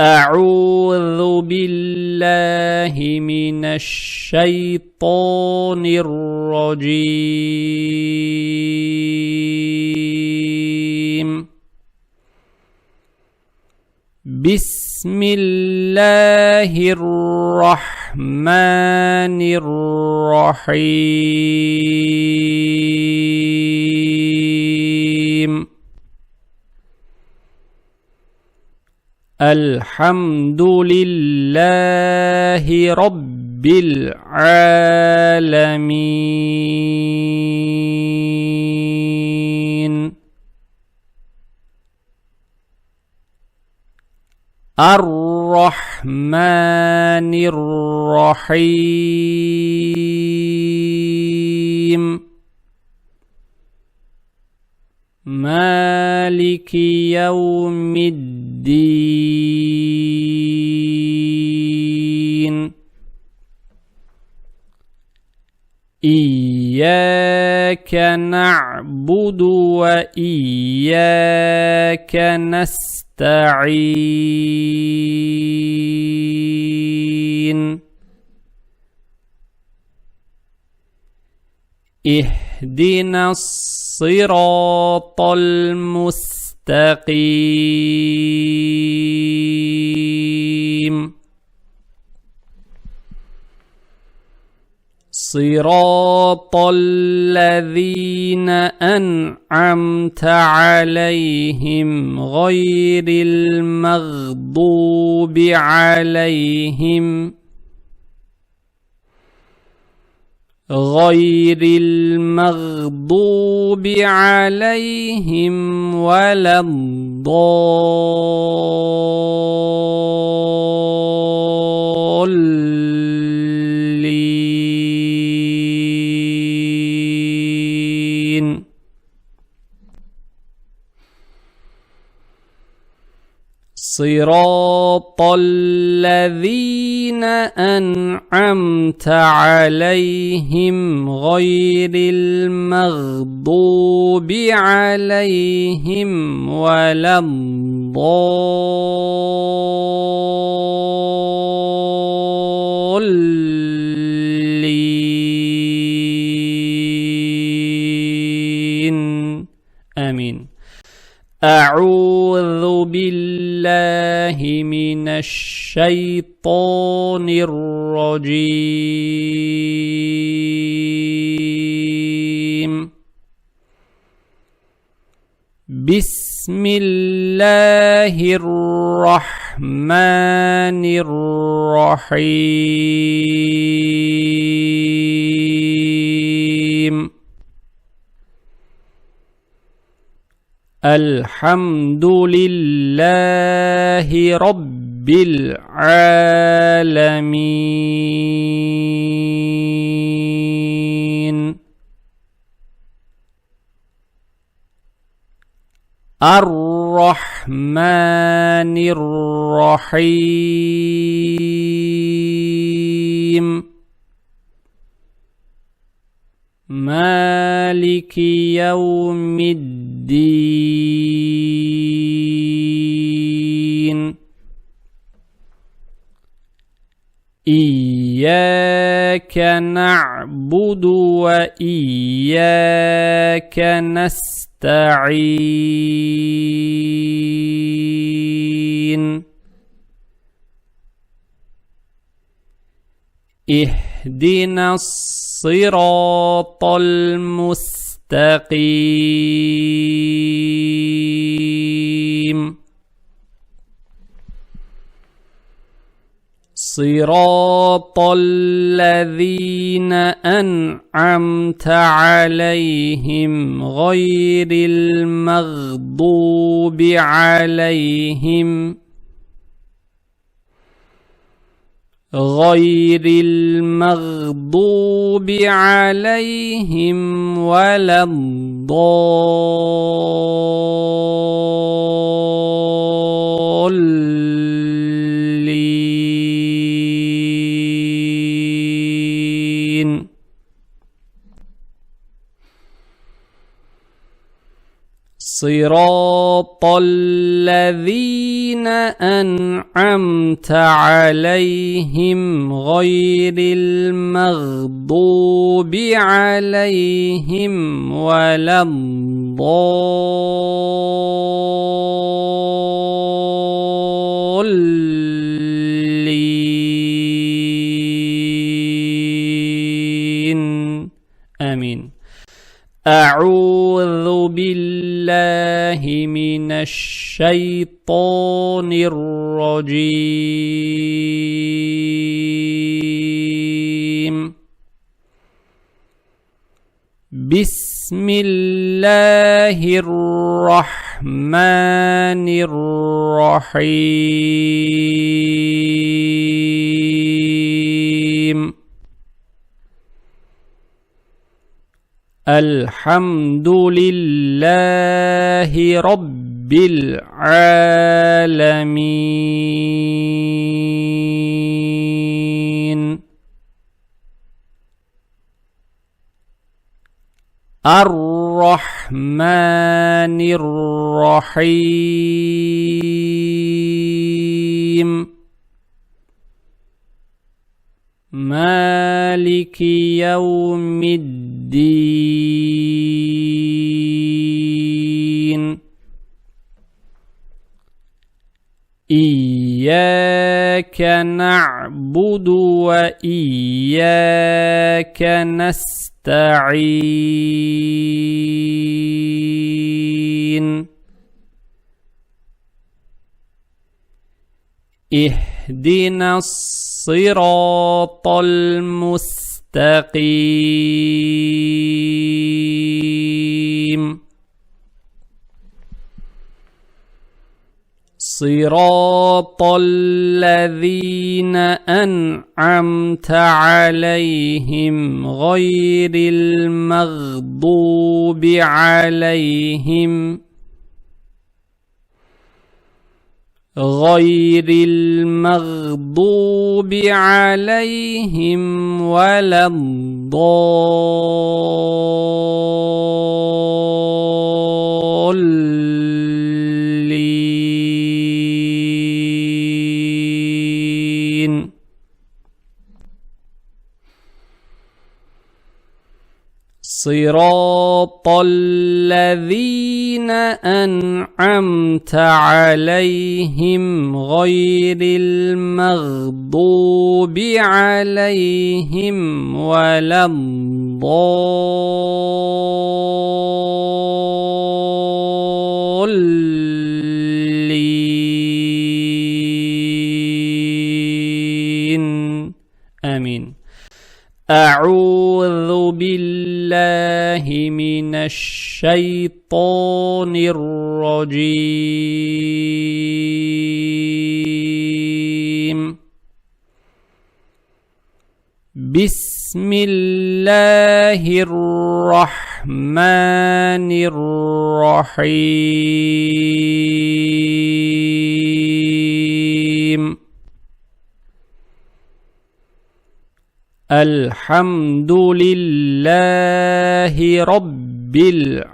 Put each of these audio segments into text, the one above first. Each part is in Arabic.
أعوذ بالله من الشيطان الرجيم. بسم الله الرحمن الرحيم. الحمد لله رب العالمين. الرحمن الرحيم. مالك يوم الدين. إياك نعبد وإياك نستعين. اهدنا الصراط المستقيم. صراط الذين أنعمت عليهم غير المغضوب عليهم ولا الضالين. صراط الذين أنعمت عليهم غير المغضوب عليهم ولا الضالين. آمين. أعوذ بالله من الشيطان الرجيم. بسم الله الرحمن الرحيم. الحمد لله رب العالمين. الرحمن الرحيم. مالك يوم الدين. إياك نعبد وإياك نستعين. اهدنا الصراط المستقيم. صراط الذين أنعمت عليهم غير المغضوب عليهم ولا الضالين. صراط الذين أنعمت عليهم غير المغضوب عليهم ولا الضالين آمين. أعوذ بالله من الشيطان الرجيم. بسم الله الرحمن الرحيم. الحمد لله رب العالمين. الرحمن الرحيم. مالك يوم الدين. إياك نعبد وإياك نستعين. اهدنا الصراط المستقيم. صراط الذين أنعمت عليهم غير المغضوب عليهم ولا الضالين. صراط الذين أنعمت عليهم غير المغضوب عليهم ولا الضالين آمين. أعوذ بالله من الشيطان الرجيم. بسم الله الرحمن الرحيم. الحمد لله رب العالمين.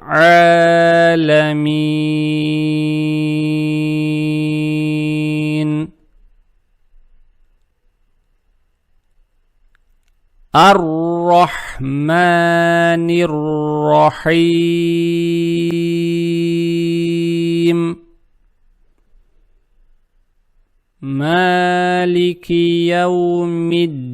الرحمن الرحيم. مالك يوم الدين.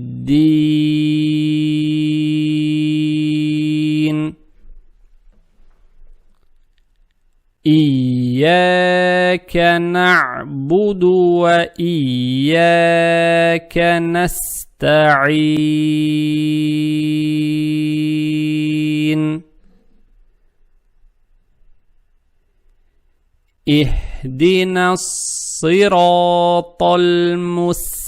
إياك نعبد وإياك نستعين. اهدنا الصراط المستقيم.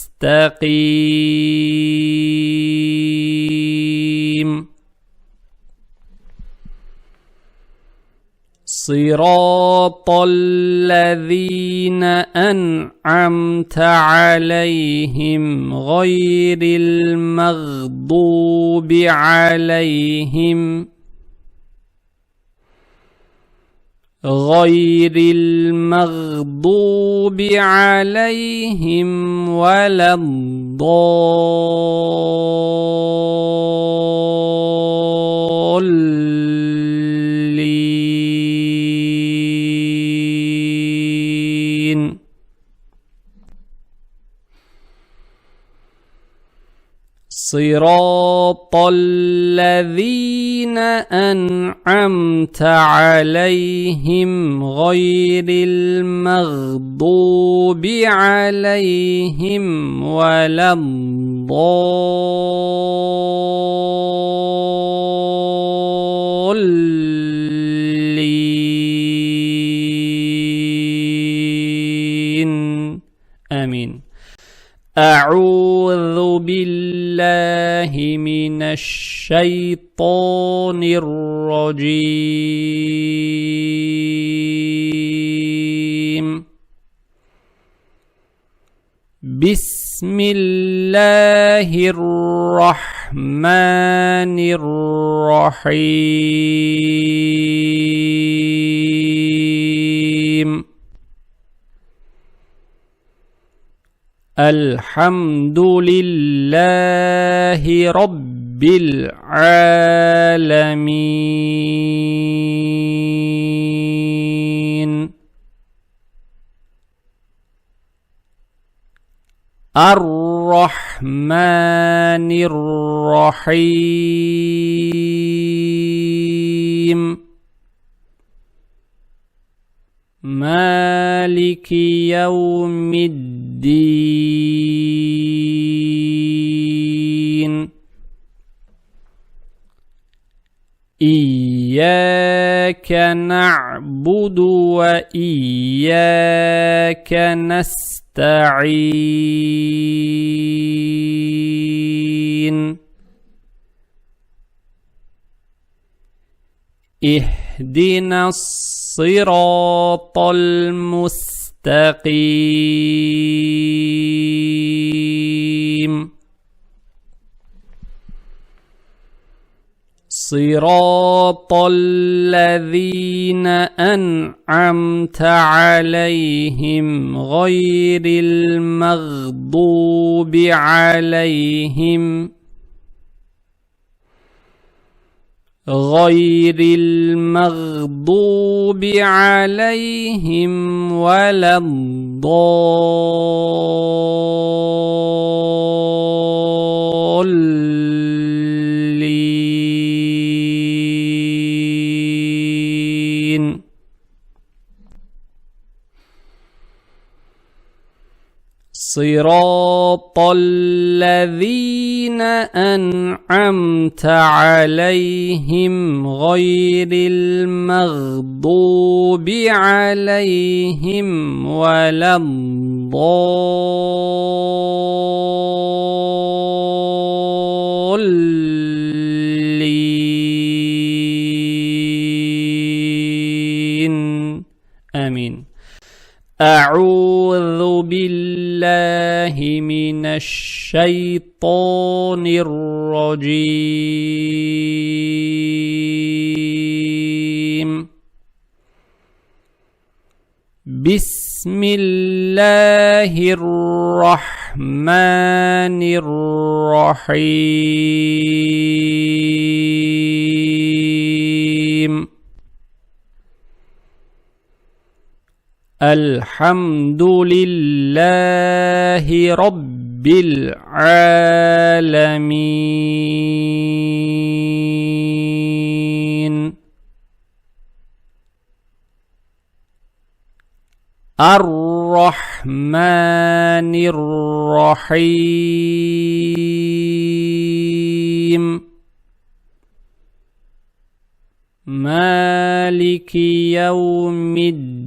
صراط الذين أنعمت عليهم غير المغضوب عليهم غير المغضوب عليهم ولا الضالين. صراط الذين أنعمت عليهم غير المغضوب عليهم ولا الضالين. آمين. أعوذ بالله من الشيطان الرجيم. بسم الله الرحمن الرحيم. الحمد لله رب العالمين. الرحمن الرحيم. مالك يوم الدين. إياك نعبد وإياك نستعين. اهدنا الصراط المستقيم. صراط الذين أنعمت عليهم غير المغضوب عليهم ولا الضالين. صراط الذين أنعمت عليهم غير المغضوب عليهم ولا الضالين. آمين. أعوذ بالله من الشيطان الرجيم. بسم الله الرحمن الرحيم. الحمد لله رب العالمين. الرحمن الرحيم. مالك يوم الدين.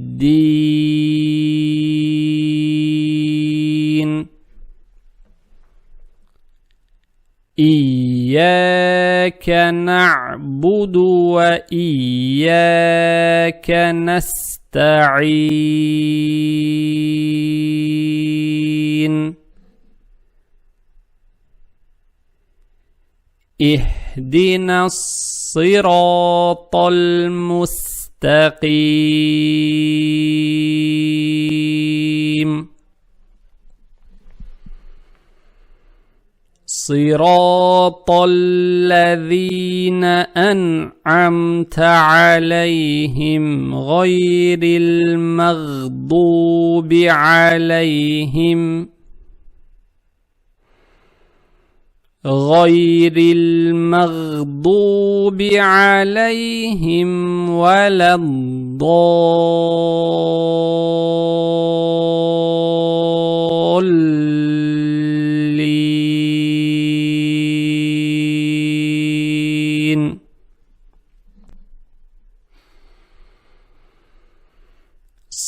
إياك نعبد وإياك نستعين. اهدنا الصراط المستقيم. مستقيم صراط الذين أنعمت عليهم غير المغضوب عليهم ولا الضالين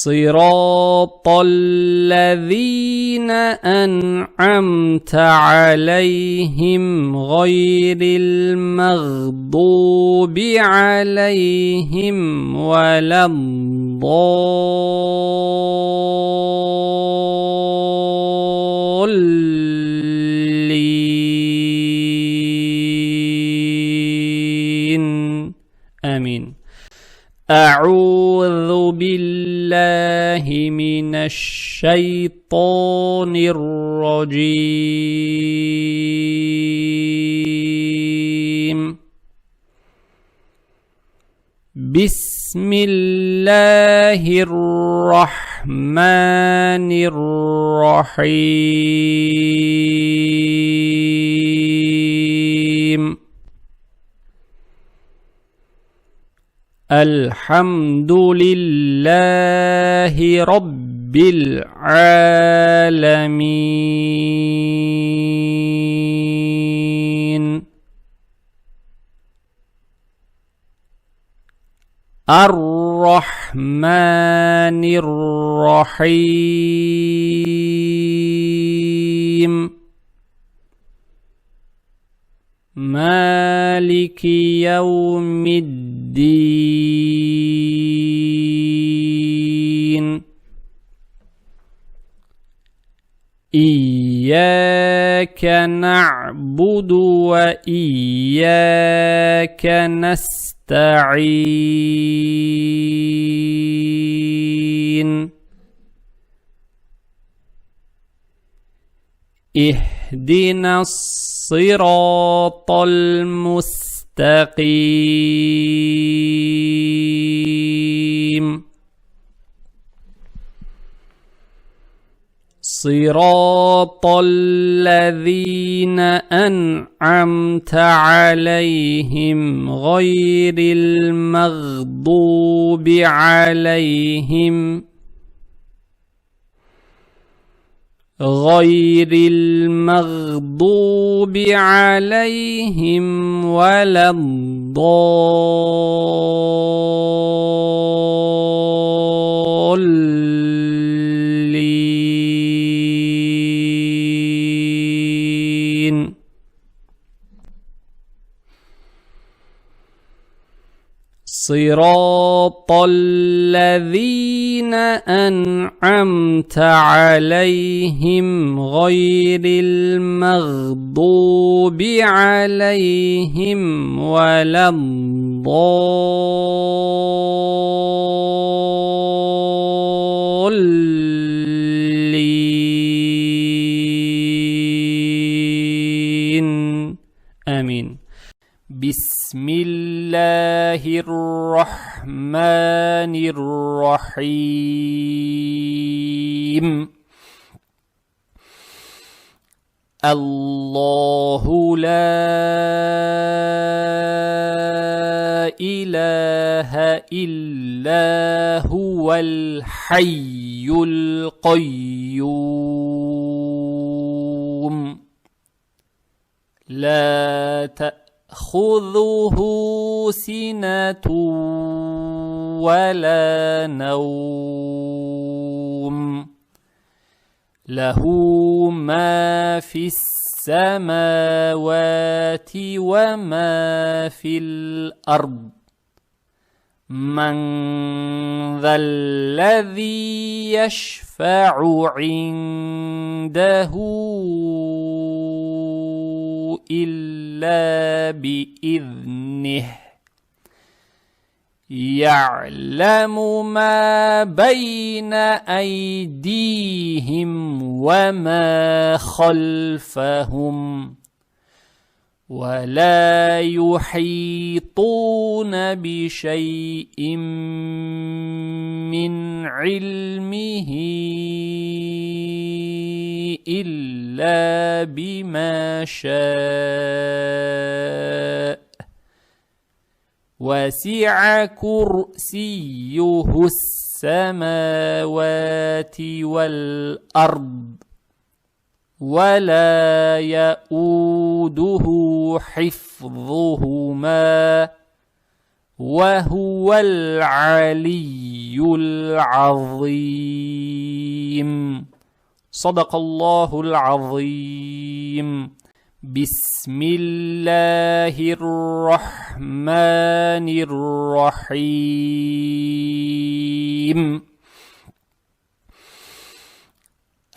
صراط الذين أنعمت عليهم غير المغضوب عليهم ولا الضالين آمين. أعوذ بالله من الشيطان الرجيم. بسم الله الرحمن الرحيم. الحمد لله رب العالمين الرحمن الرحيم مالك يوم الدين إياك نعبد وإياك نستعين اهدنا الصراط المستقيم صراط الذين أنعمت عليهم غير المغضوب عليهم ولا الضالين صراط الذين أنعمت عليهم غير المغضوب عليهم ولا الضالين آمين. بسم الله الرحمن الرحيم الله لا إله إلا هو الحي القيوم لا تأخذه سنة ولا نوم له ما في السماوات وما في الأرض من ذا الذي يشفع عنده إلا بإذنه يعلم ما بين أيديهم وما خلفهم ولا يحيطون بشيء من علمه إلا بما شاء وسع كرسيه السماوات والأرض ولا يؤوده حفظهما وهو العلي العظيم. صدق الله العظيم. بسم الله الرحمن الرحيم.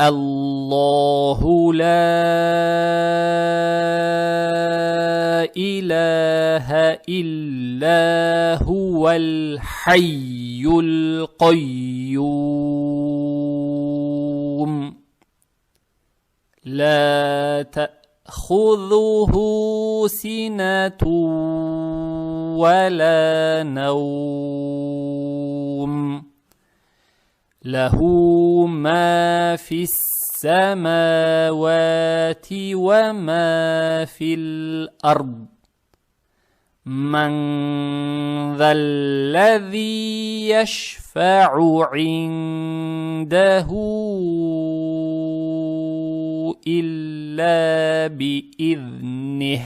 الله لا إله إلا هو الحي القيوم لا تأخذه سنة ولا نوم له ما في السماوات وما في الأرض من ذا الذي يشفع عنده إلا بإذنه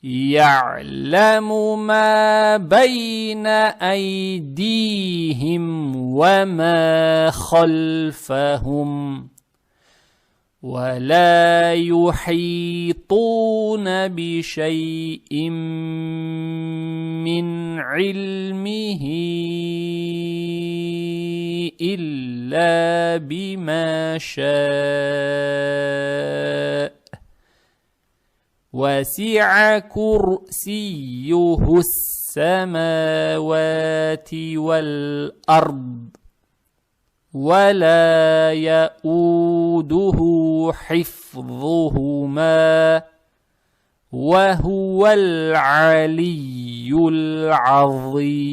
يعلم ما بين أيديهم وما خلفهم ولا يحيطون بشيء من علمه إلا بما شاء وسع كرسيه السماوات والأرض ولا يؤوده حفظهما وهو العلي العظيم.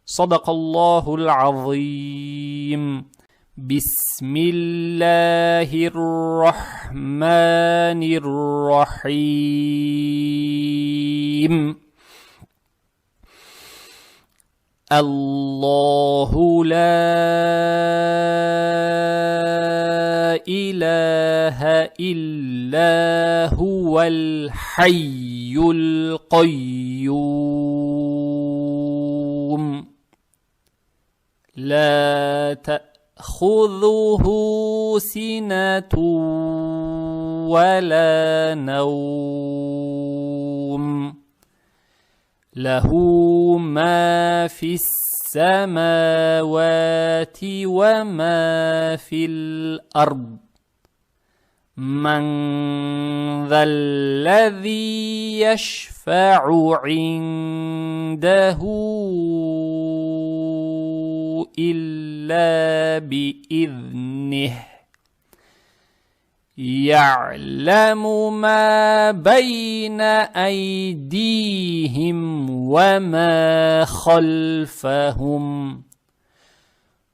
صدق الله العظيم. بسم الله الرحمن الرحيم. الله لا إله إلا هو الحي القيوم لا تأخذه سنة ولا نوم له ما في السماوات وما في الأرض من ذا الذي يشفع عنده إلا بإذنه يعلم ما بين أيديهم وما خلفهم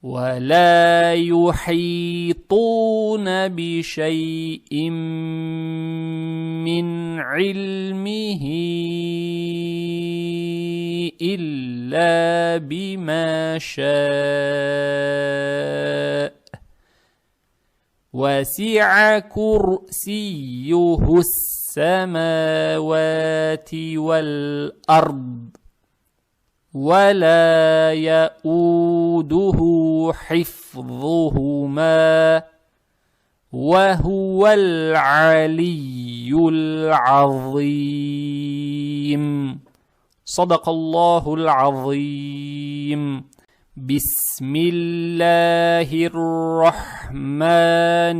ولا يحيطون بشيء من علمه إلا بما شاء وسع كرسيه السماوات والأرض ولا يؤوده حفظهما وهو العلي العظيم. صدق الله العظيم. بسم الله الرحمن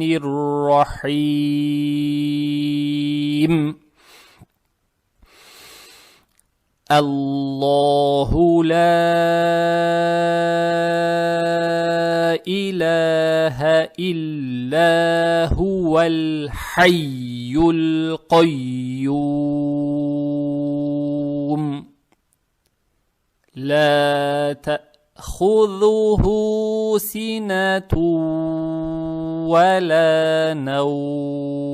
الرحيم. الله لا إله إلا هو الحي القيوم لا تأخذه سنة ولا نوم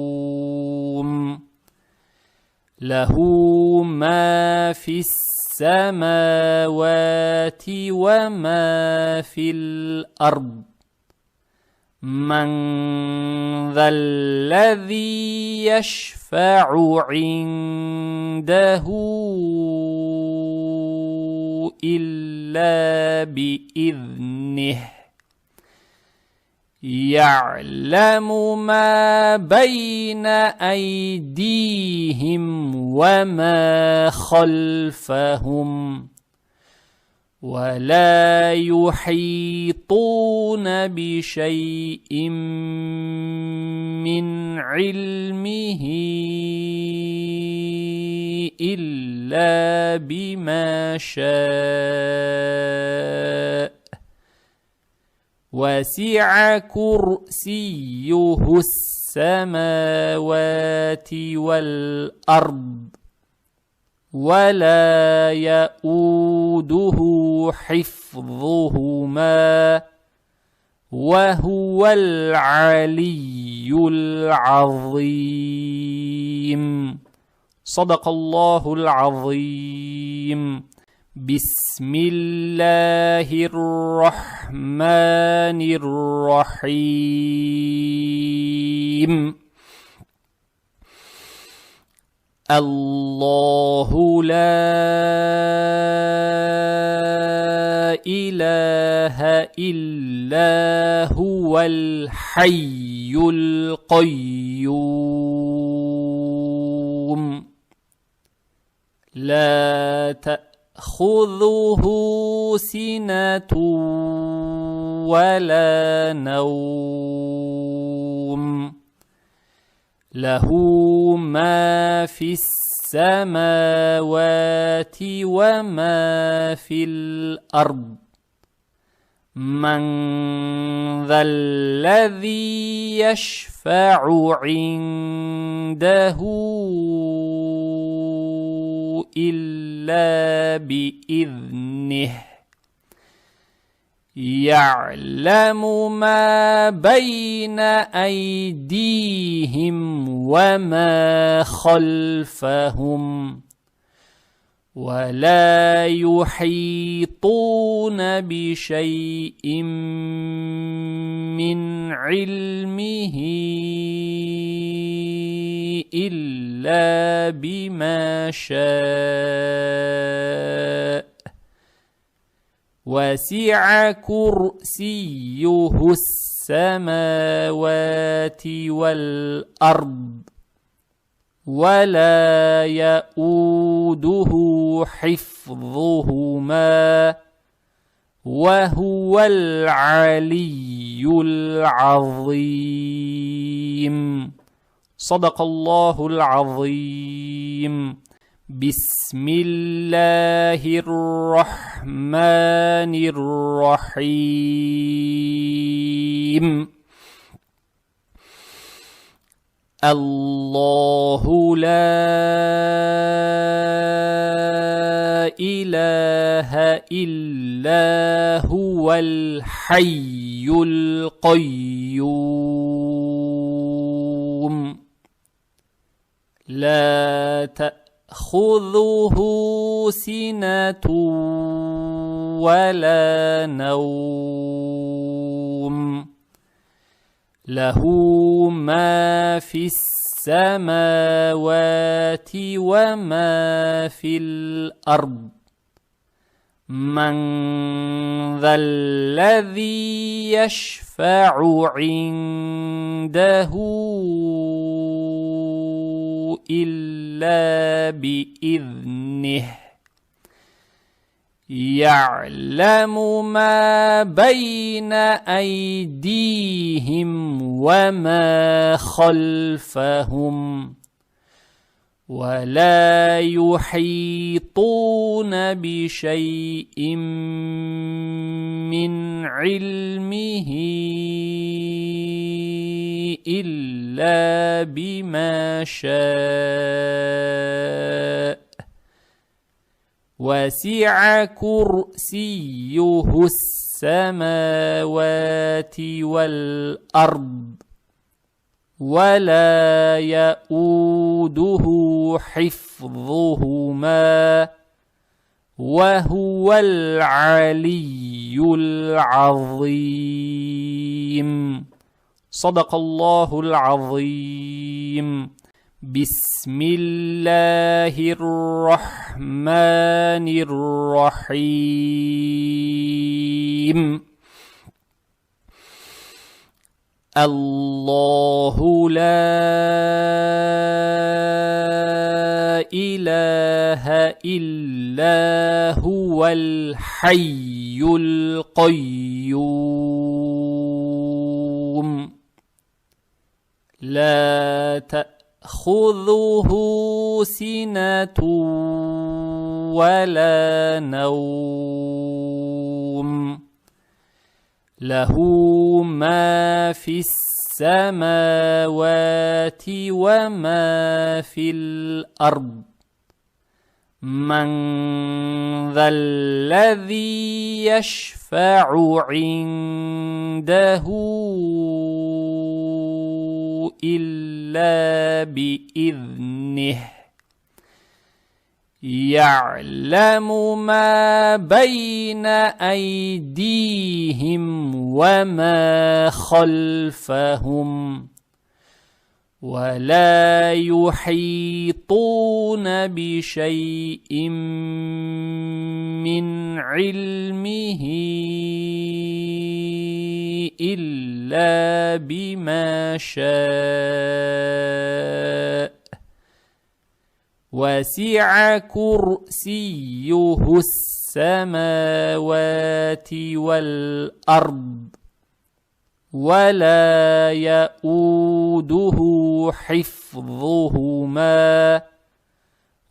له ما في السماوات وما في الأرض من ذا الذي يشفع عنده إلا بإذنه يعلم ما بين أيديهم وما خلفهم ولا يحيطون بشيء من علمه إلا بما شاء وسع كرسيه السماوات والأرض ولا يؤوده حفظهما وهو العلي العظيم صدق الله العظيم بسم الله الرحمن الرحيم الله لا إله إلا هو الحي القيوم لا تأخذه سنة ولا نوم له ما في السماوات وما في الأرض من ذا الذي يشفع عنده إلا بإذنه يعلم ما بين أيديهم وما خلفهم ولا يحيطون بشيء من علمه إلا بما شاء وسع كرسيه السماوات والأرض ولا يؤوده حفظهما وهو العلي العظيم صدق الله العظيم بسم الله الرحمن الرحيم الله لا إله إلا هو الحي القيوم لا تأخذه سنة ولا نوم له ما في السماوات وما في الأرض من ذا الذي يشفع عنده إلا بإذنه يعلم ما بين أيديهم وما خلفهم ولا يحيطون بشيء من علمه إلا بما شاء وسع كرسيه السماوات والأرض ولا يؤوده حفظهما وهو العلي العظيم. صدق الله العظيم. بسم الله الرحمن الرحيم. الله لا إله إلا هو الحي القيوم لا تأخذه سنة ولا نوم له ما في السماوات وما في الأرض من ذا الذي يشفع عنده إلا بإذنه يعلم ما بين أيديهم وما خلفهم ولا يحيطون بشيء من علمه إلا بما شاء وسع كرسيه السماوات والأرض ولا يؤوده حفظهما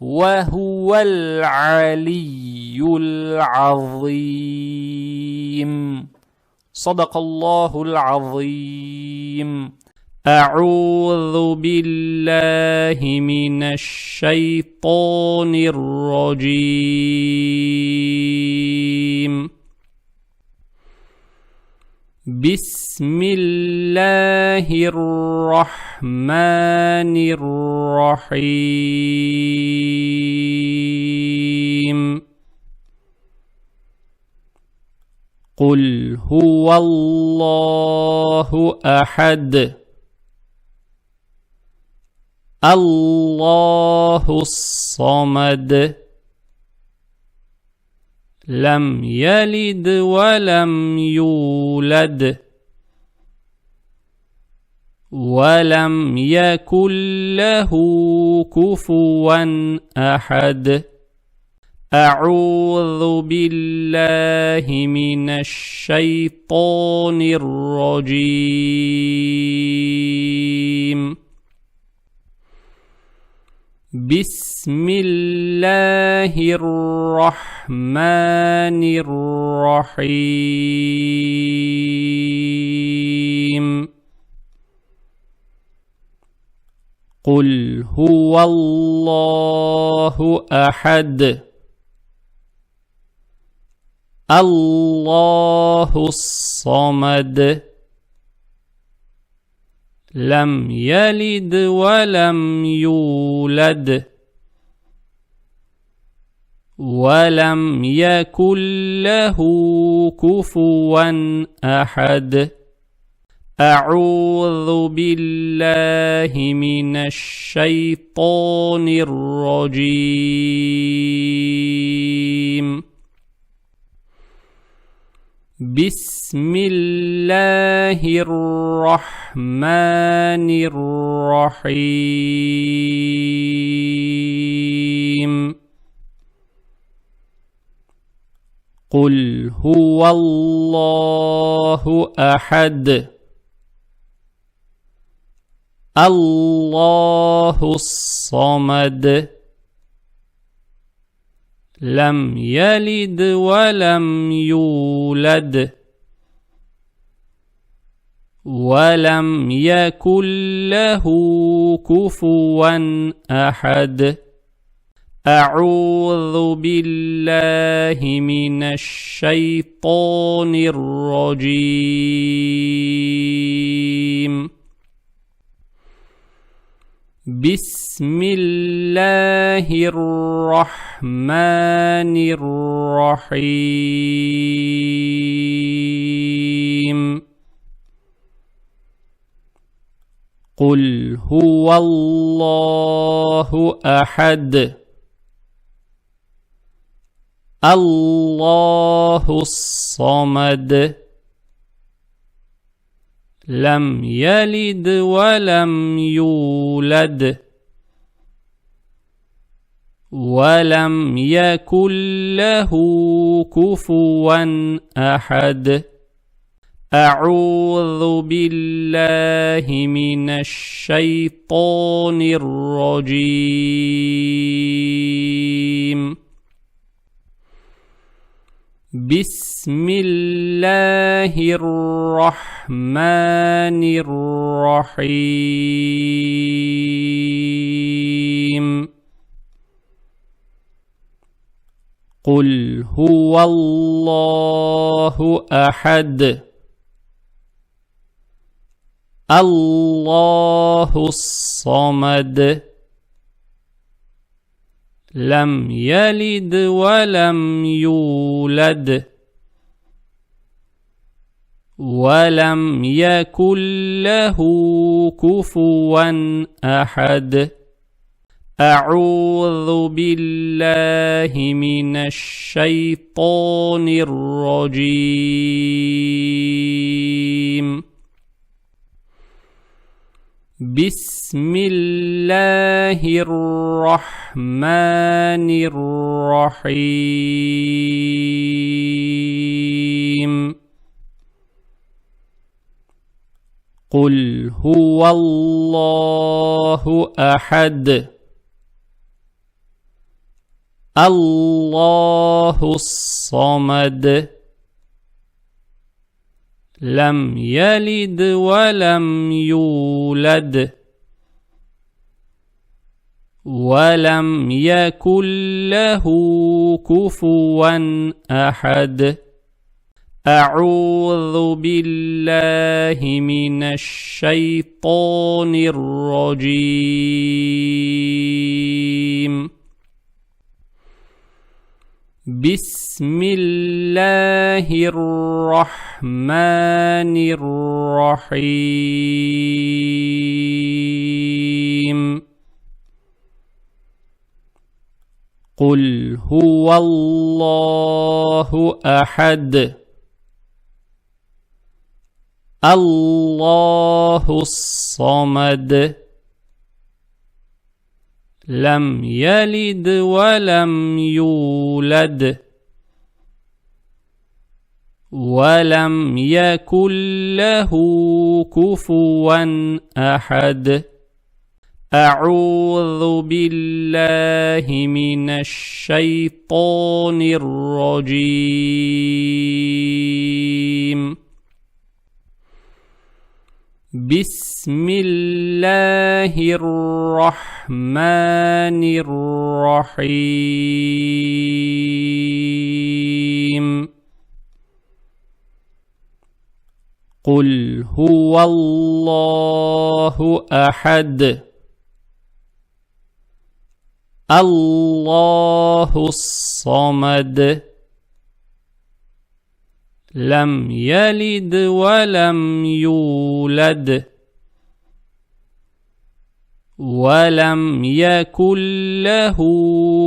وهو العلي العظيم. صدق الله العظيم. أعوذ بالله من الشيطان الرجيم. بسم الله الرحمن الرحيم. قل هو الله أحد الله الصمد لم يلد ولم يولد ولم يكن له كفوا أحد. أعوذ بالله من الشيطان الرجيم. بسم الله الرحمن الرحيم. قل هو الله أحد الله الصمد لم يلد ولم يولد ولم يكن له كفوا أحد. أعوذ بالله من الشيطان الرجيم. بسم الله الرحمن الرحيم. قل هو الله أحد الله الصمد لم يلد ولم يولد ولم يكن له كفوا أحد أعوذ بالله من الشيطان الرجيم بسم الله الرحمن الرحيم قل هو الله أحد الله الصمد لم يلد ولم يولد ولم يكن له كفوا أحد أعوذ بالله من الشيطان الرجيم بسم الله الرحمن الرحيم قل هو الله أحد الله الصمد لم يلد ولم يولد ولم يكن له كفوا أحد أعوذ بالله من الشيطان الرجيم بسم الله الرحمن الرحيم قل هو الله أحد الله الصمد لم يلد ولم يولد ولم يكن له كفوا أحد أعوذ بالله من الشيطان الرجيم بسم الله الرحمن الرحيم قل هو الله أحد الله الصمد لم يلد ولم يولد ولم يكن له كفوا أحد أعوذ بالله من الشيطان الرجيم بسم الله الرحمن الرحيم قل هو الله أحد الله الصمد لم يلد ولم يولد ولم يكن له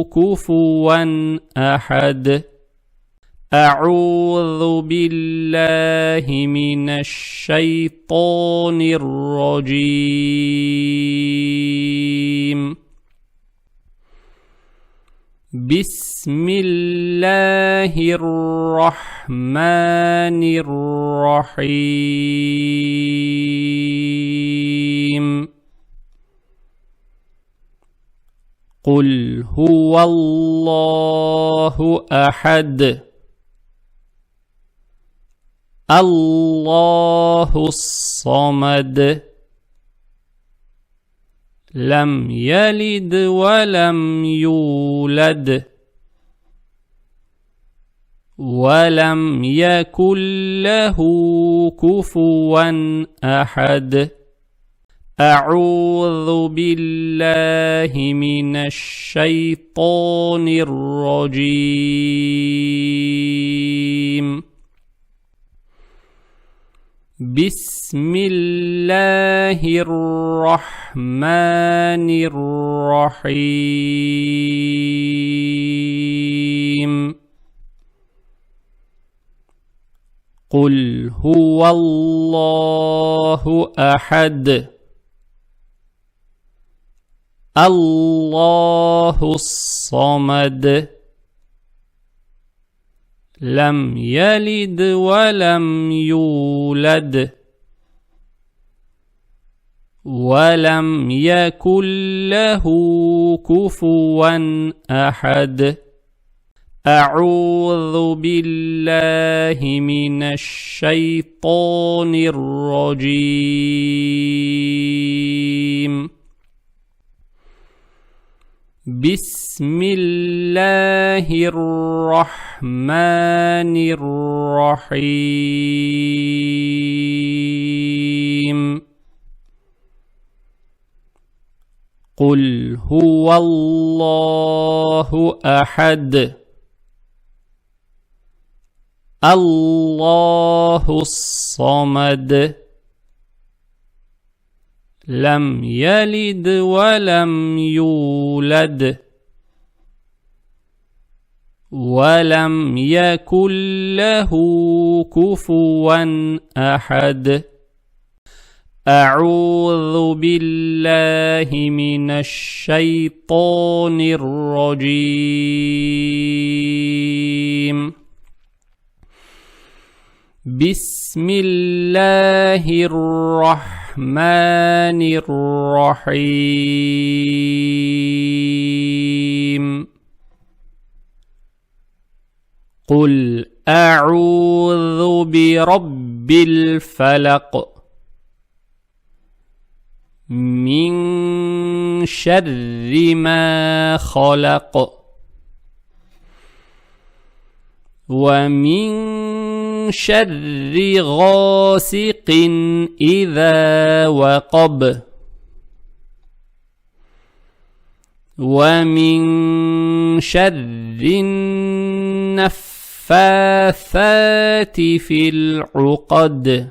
كفوا أحد أعوذ بالله من الشيطان الرجيم بسم الله الرحمن الرحيم قل هو الله أحد الله الصمد لم يلد ولم يولد ولم يكن له كفوا أحد أعوذ بالله من الشيطان الرجيم بسم الله الرحمن الرحيم قل هو الله أحد الله الصمد لم يلد ولم يولد ولم يكن له كفوا أحد أعوذ بالله من الشيطان الرجيم بسم الله الرحمن الرحيم قل هو الله أحد الله الصمد لم يلد ولم يولد ولم يكن له كفوا أحد أعوذ بالله من الشيطان الرجيم بسم الله الرحمن الرحيم قل أعوذ برب الفلق من شر ما خلق ومن شر غاسق إذا وقب ومن شر النفاثات في العقد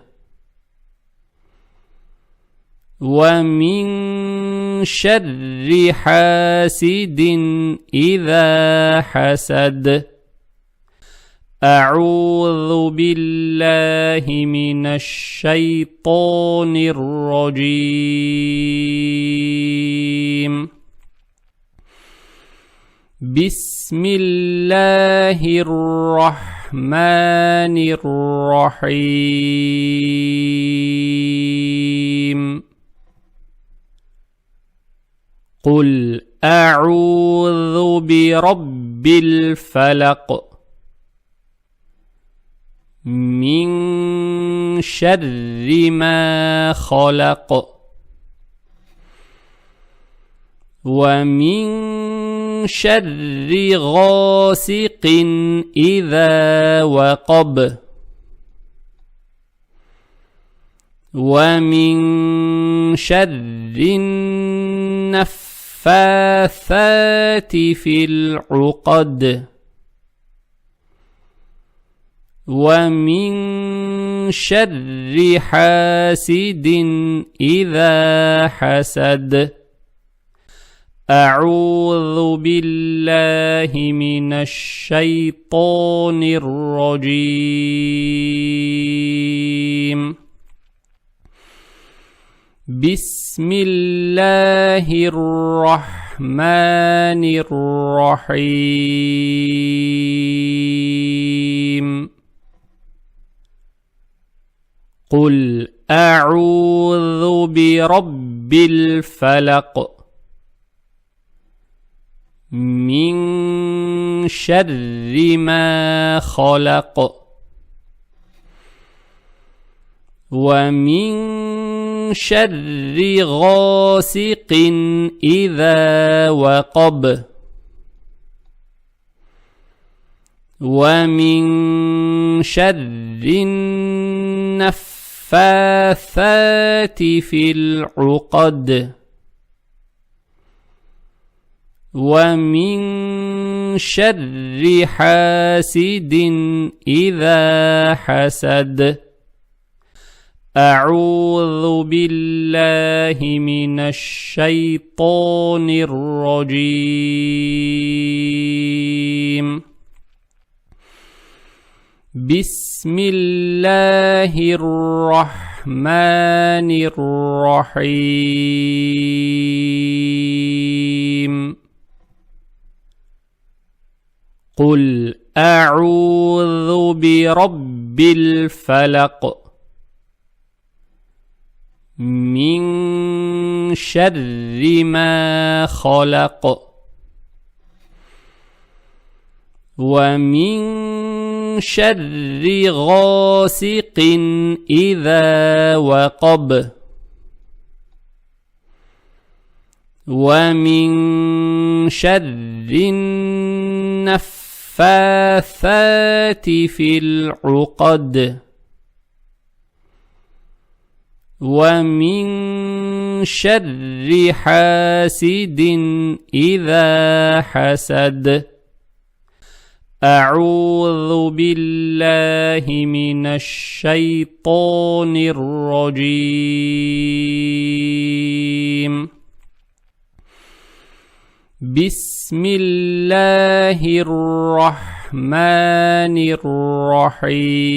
ومن شر حاسد إذا حسد أعوذ بالله من الشيطان الرجيم بسم الله الرحمن الرحيم قل أعوذ برب الفلق من شر ما خلق ومن شر غاسق إذا وقب ومن شر النفاثات في العقد ومن شر حاسد إذا حسد أعوذ بالله من الشيطان الرجيم بسم الله الرحمن الرحيم قل أعوذ برب الفلق من شر ما خلق ومن شر غاسق إذا وقب ومن شر النفاثات في العقد ومن شر حاسد إذا حسد. أعوذ بالله من الشيطان الرجيم. بسم الله الرحمن الرحيم. قل أعوذ برب الفلق من شر ما خلق ومن شر غاسق إذا وقب ومن شر النفاثات في العقد ومن شر حاسد إذا حسد. أعوذ بالله من الشيطان الرجيم. بسم الله الرحمن الرحيم.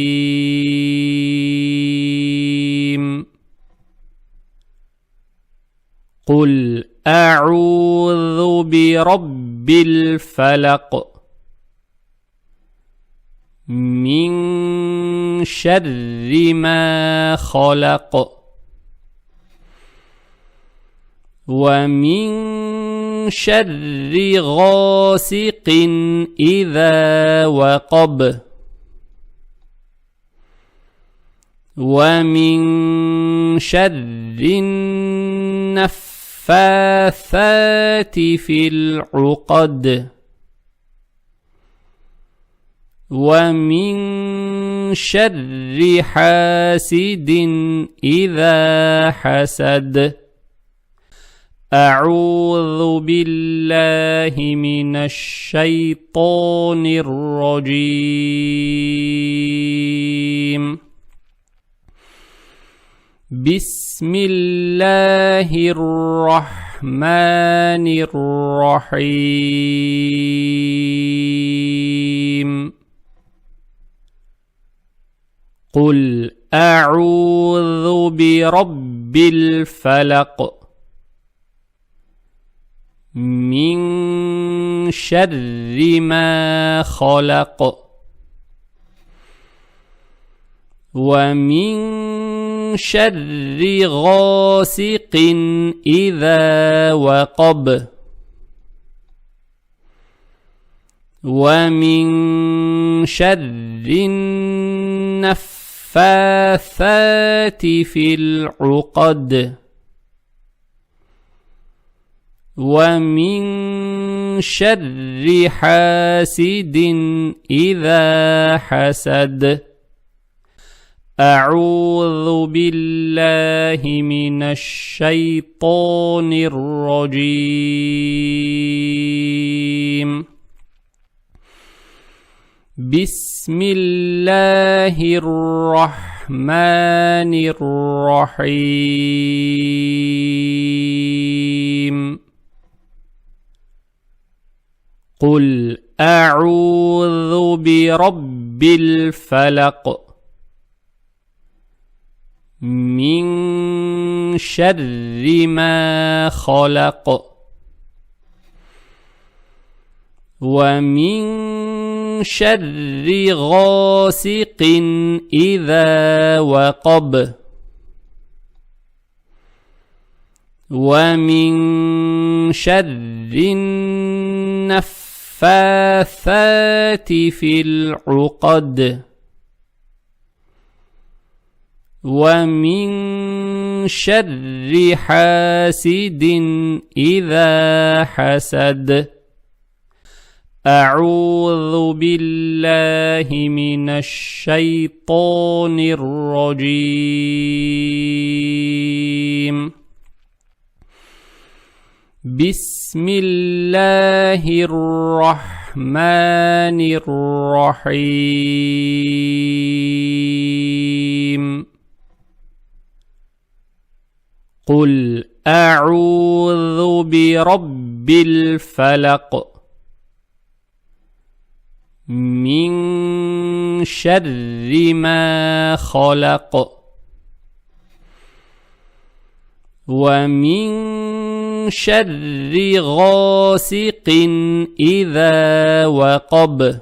قل أعوذ برب الفلق من شر ما خلق ومن شر غاسق إذا وقب ومن شر النفاثات في العقد ومن شر حاسد إذا حسد. أعوذ بالله من الشيطان الرجيم. بسم الله الرحمن الرحيم. قل أعوذ برب الفلق من شر ما خلق ومن شر غاسق إذا وقب ومن شر النفاثات في العقد ومن شر حاسد إذا حسد. أعوذ بالله من الشيطان الرجيم. بسم الله الرحمن الرحيم. قل أعوذ برب الفلق من شر ما خلق ومن شر غاسق إذا وقب ومن شر النفاثات في العقد ومن شر حاسد إذا حسد أعوذ بالله من الشيطان الرجيم بسم الله الرحمن الرحيم قل أعوذ برب الفلق من شر ما خلق ومن شر غاسق إذا وقب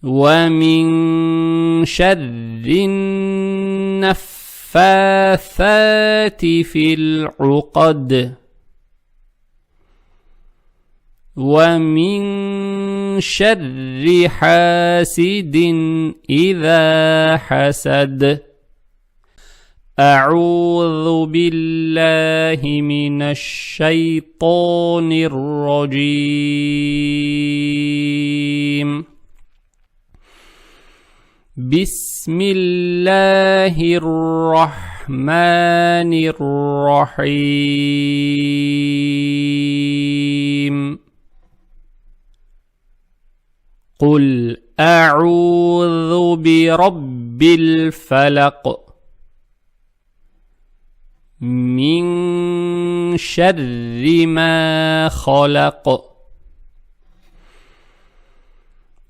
ومن شر النفاثات في العقد ومن شر حاسد إذا حسد أعوذ بالله من الشيطان الرجيم بسم الله الرحمن الرحيم قل أعوذ برب الفلق من شر ما خلق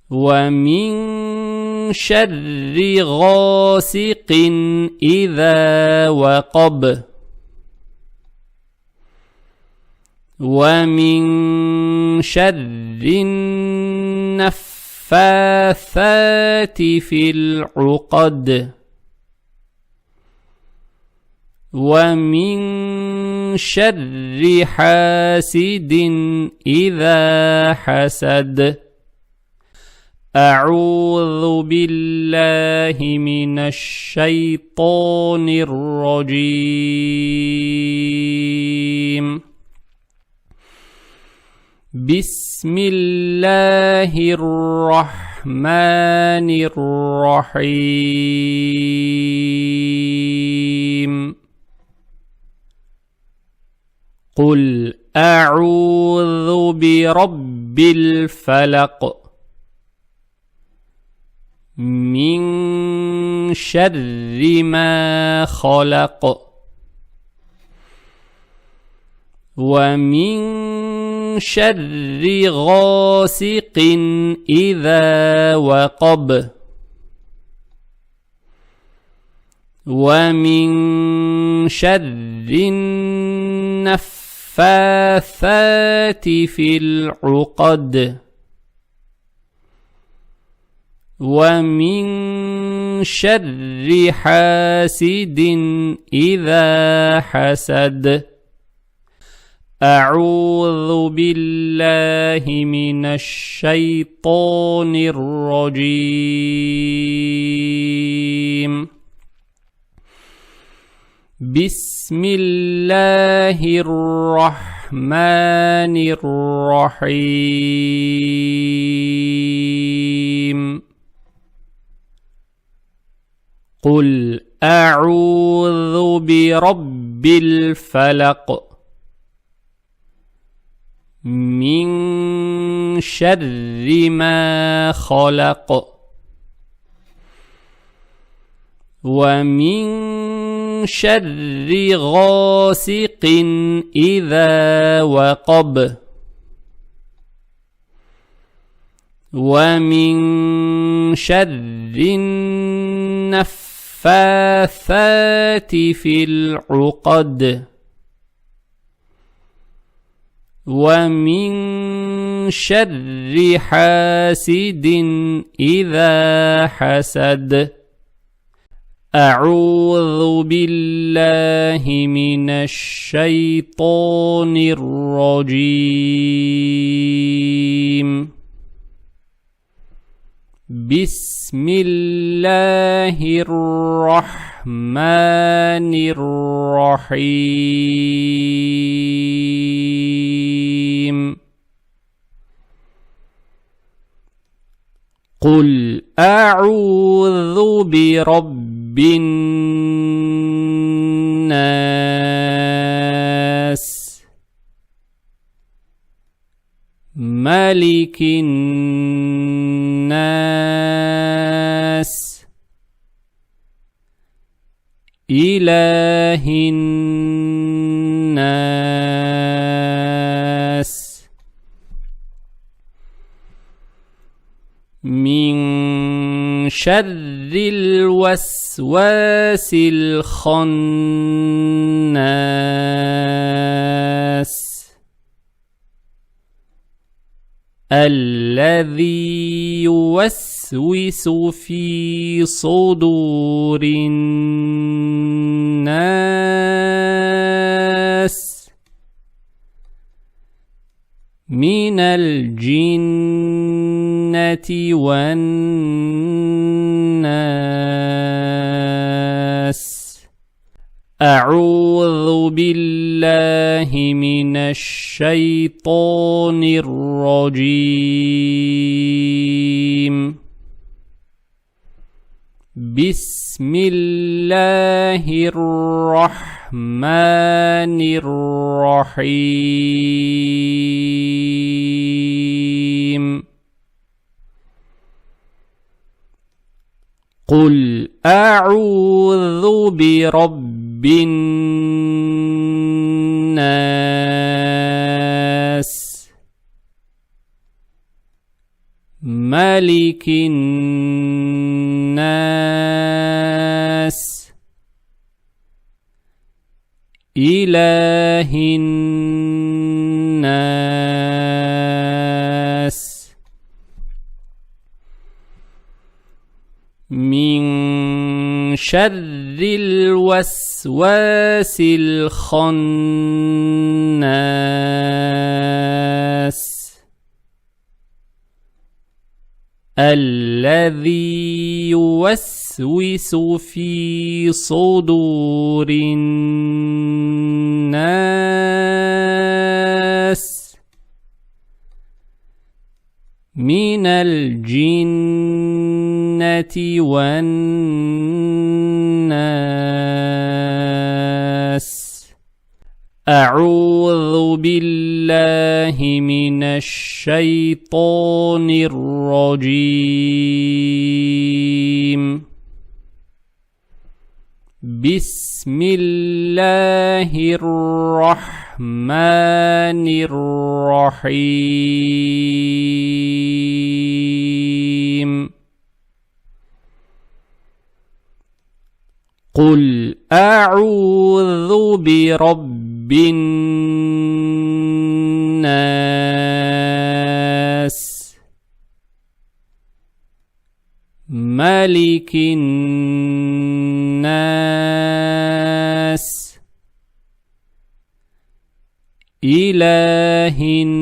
ومن شر غاسق إذا وقب ومن شر النفاثات في العقد ومن شر حاسد إذا حسد أعوذ بالله من الشيطان الرجيم بسم الله الرحمن الرحيم قل أعوذ برب الفلق من شر ما خلق ومن شر غاسق إذا وقب ومن شر النفاثات في العقد ومن شر حاسد إذا حسد أعوذ بالله من الشيطان الرجيم بسم الله الرحمن الرحيم قل أعوذ برب الفلق من شر ما خلق ومن شر غاسق إذا وقب ومن شر النفاثات في العقد ومن شر حاسد إذا حسد أعوذ بالله من الشيطان الرجيم. بسم الله الرحمن الرحيم. قل أعوذ برب الناس ملك الناس إله الناس من شر الوسواس الخناس الذي يوسوس في صدور الناس من الجنة والناس. أعوذ بالله من الشيطان الرجيم. بسم الله الرحمن الرحيم. قل أعوذ برب الناس ملك الناس إله الناس من شر الوسواس الخناس الذي يوسوس في صدور الناس من الجنة والناس. أعوذ بالله من الشيطان الرجيم. بسم الله الرحمن الرحيم. قل أعوذ برب الناس ملك الناس إله الناس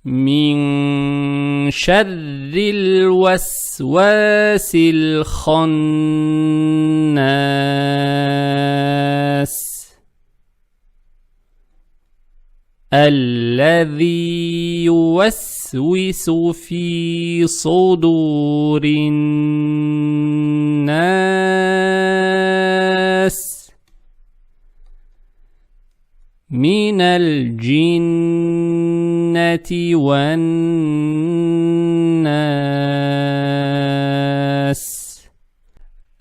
من شر الوسواس الخناس الذي يوسوس في صدور الناس من الجنة والناس.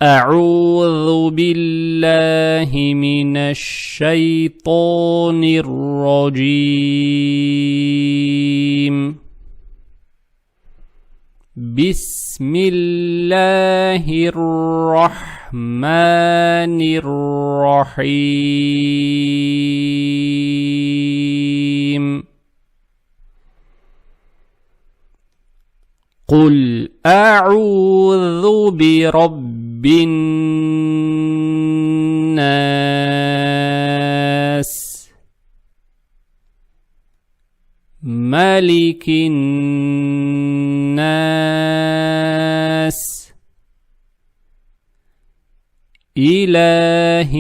أعوذ بالله من الشيطان الرجيم. بسم الله الرحمن الرحيم. قل أعوذ برب الناس ملك الناس إله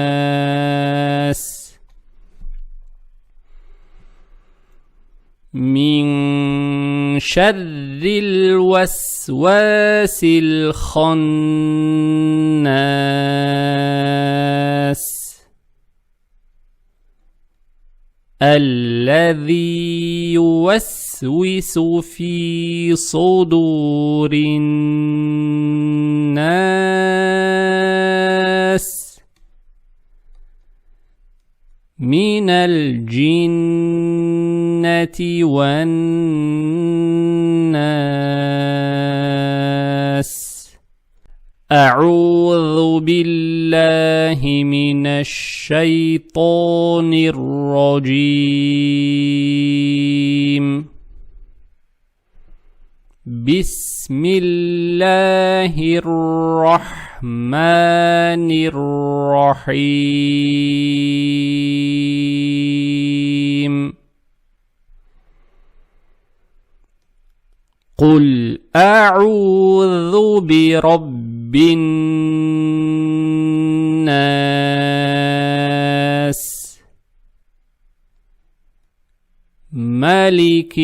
الناس من شر الوسواس الخناس الذي يوسوس في صدور الناس من الجنة والناس أعوذ بالله من الشيطان الرجيم بسم الله الرحمن الرحيم قل أعوذ برب الناس ملك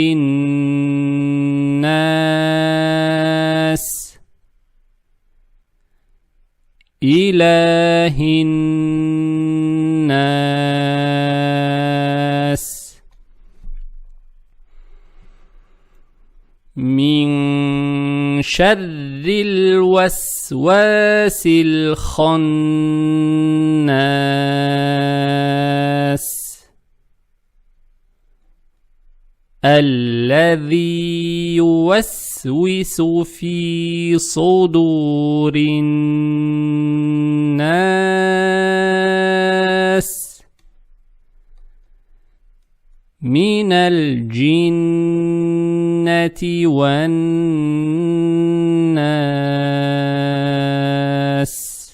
الناس إله الناس من شر الوسواس الخناس الذي يوسوس في صدور الناس من الجنة والناس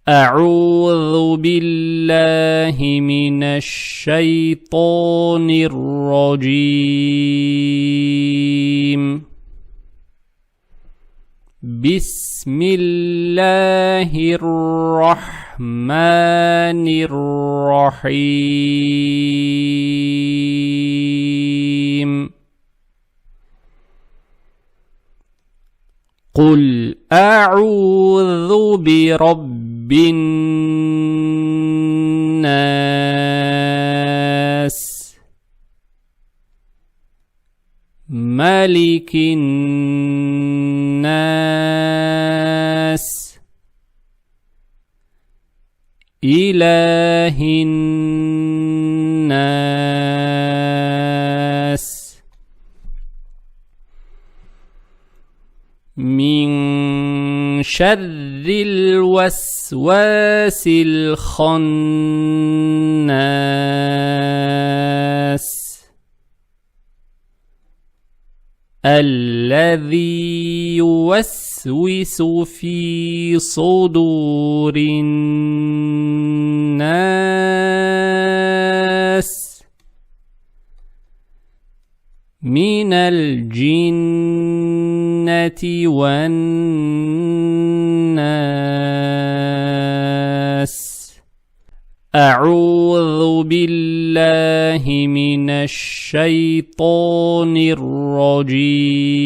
أعوذ بالله من الشيطان الرجيم بسم الله الرحمن الرحيم قل أعوذ برب الناس ملك الناس إله الناس من شر الوسواس الخناس الذي يوسوس في صدور الناس من الجنة والناس أعوذ بالله من الشيطان الرجيم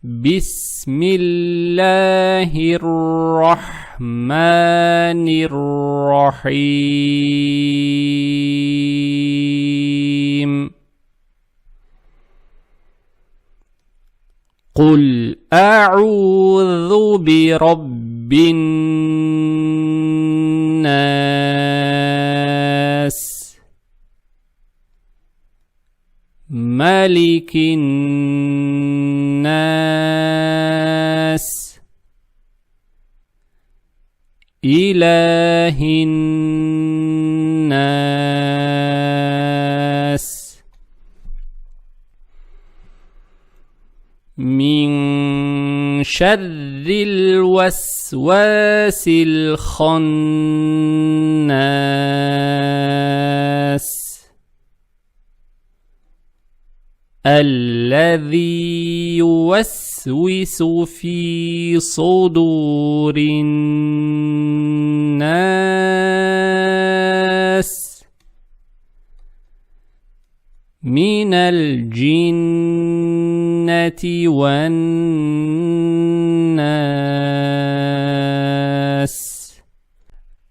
بسم الله الرحمن الرحيم قل أعوذ برب الناس ملك الناس إله الناس شر الوسواس الخناس الذي يوسوس في صدور الناس من الجنة والناس.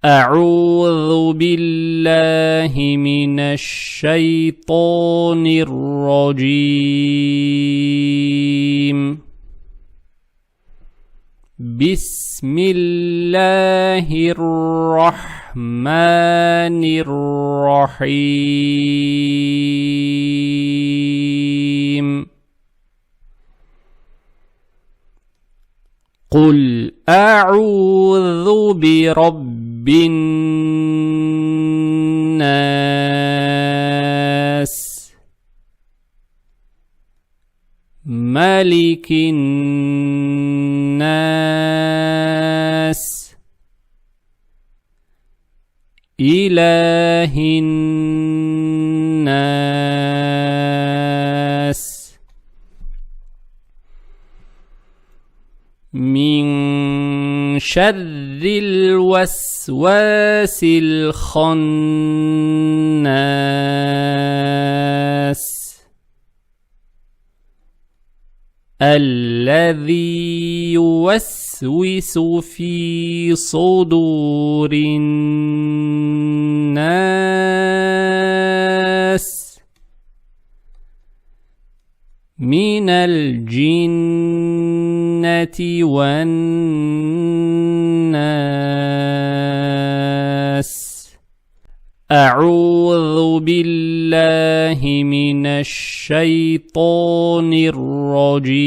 أعوذ بالله من الشيطان الرجيم. بسم الله الرحمن الرحيم. قل أعوذ برب الناس ملك الناس إله الناس من شر الوسواس الخناس الذي يوسوس في صدور الناس من الجنة والناس. أعوذ بالله من الشيطان الرجيم.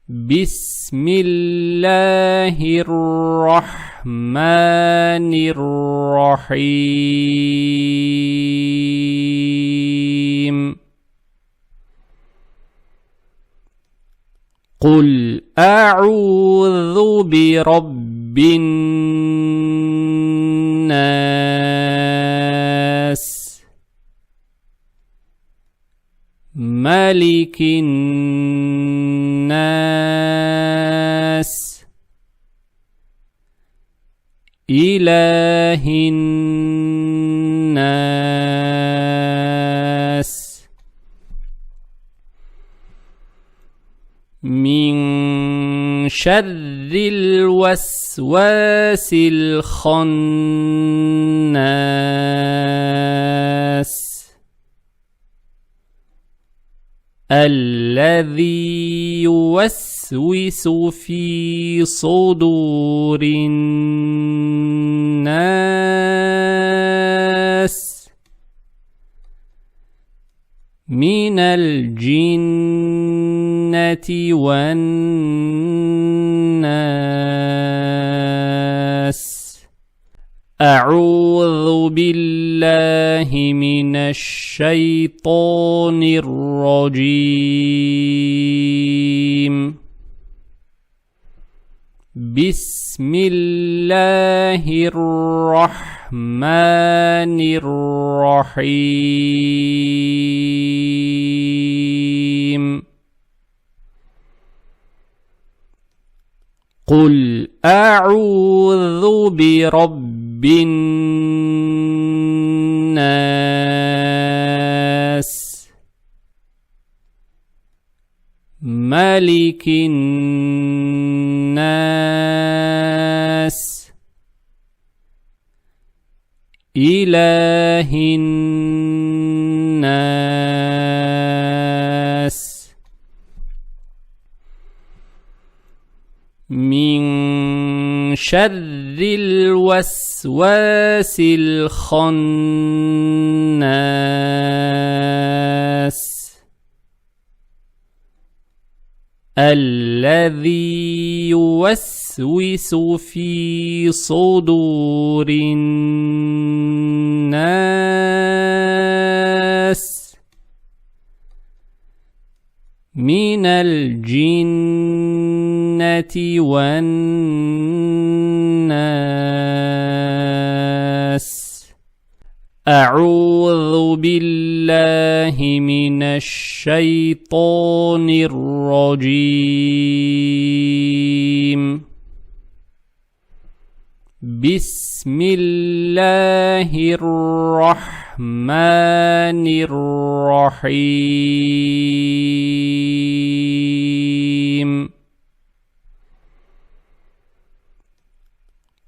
بسم الله الرحمن الرحيم. قل أعوذ برب الناس ملك الناس إله الناس من شر الوسواس الخناس الذي يوسوس في صدور الناس من الجنة والناس. أعوذ بالله من الشيطان الرجيم. بسم الله الرحمن الرحيم. قل أعوذ برب الناس ملك الناس إله الناس من شر الوسواس الخناس الذي يوسوس في صدور الناس من الجنة والناس. أعوذ بالله من الشيطان الرجيم. بسم الله الرحمن الرحيم.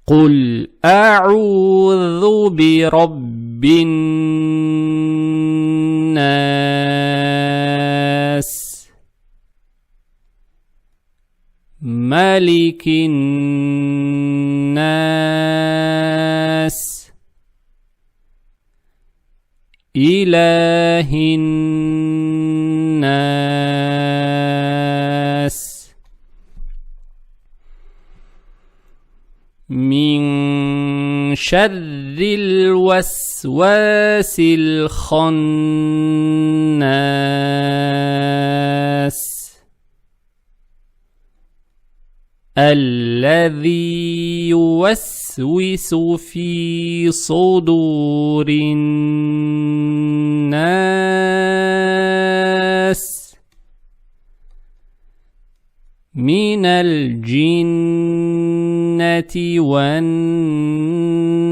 قل أعوذ برب الناس ملك الناس إله الناس من شر الوسواس الخناس الذي يوسوس في صدور الناس من الجنة والناس.